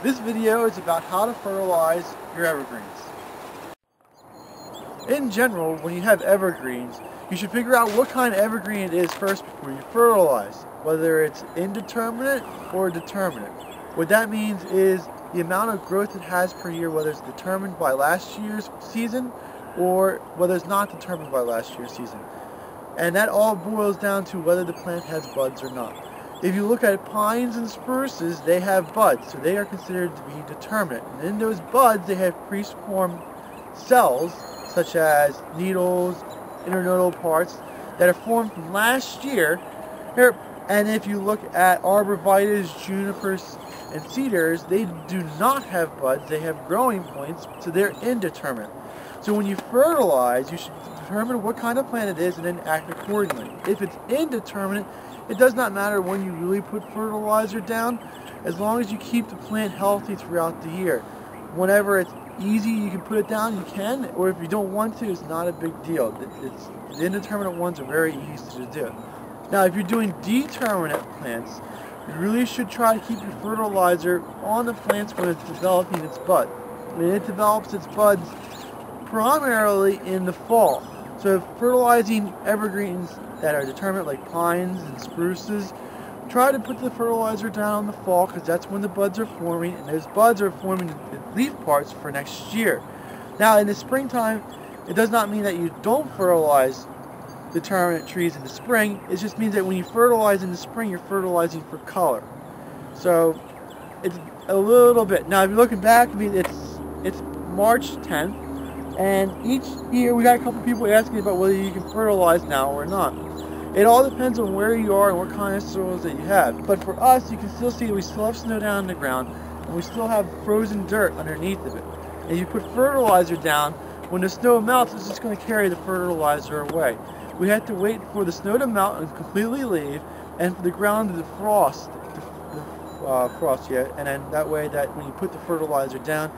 This video is about how to fertilize your evergreens. In general, when you have evergreens, you should figure out what kind of evergreen it is first before you fertilize, whether it's indeterminate or determinate. What that means is the amount of growth it has per year, whether it's determined by last year's season or whether it's not determined by last year's season. And that all boils down to whether the plant has buds or not. If you look at pines and spruces, they have buds, so they are considered to be determinate. And in those buds, they have pre-formed cells, such as needles, internodal parts, that are formed from last year. And if you look at arborvitaes, junipers, and cedars, they do not have buds, they have growing points, so they're indeterminate. So when you fertilize, you should determine what kind of plant it is and then act accordingly. If it's indeterminate, it does not matter when you really put fertilizer down, as long as you keep the plant healthy throughout the year. Whenever it's easy, you can put it down, you can, or if you don't want to, it's not a big deal. The indeterminate ones are very easy to do. Now, if you're doing determinate plants, you really should try to keep your fertilizer on the plants when it's developing its bud. When it develops its buds primarily in the fall. So fertilizing evergreens that are determinate, like pines and spruces, try to put the fertilizer down in the fall, because that's when the buds are forming, and those buds are forming the leaf parts for next year. Now in the springtime, it does not mean that you don't fertilize determinate trees in the spring. It just means that when you fertilize in the spring, you're fertilizing for color. So it's a little bit. Now if you're looking back, I mean, it's March 10th, and each year we got a couple people asking about whether you can fertilize now or not. It all depends on where you are and what kind of soils that you have. But for us, you can still see we still have snow down on the ground, and we still have frozen dirt underneath of it. And you put fertilizer down, when the snow melts, it's just going to carry the fertilizer away. We have to wait for the snow to melt and completely leave, and for the ground to defrost, and then that way that when you put the fertilizer down,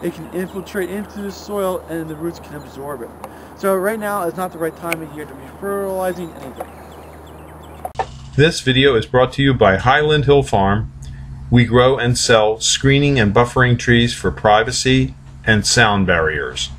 it can infiltrate into the soil and the roots can absorb it. So right now is not the right time of year to be fertilizing anything. This video is brought to you by Highland Hill Farm. We grow and sell screening and buffering trees for privacy and sound barriers.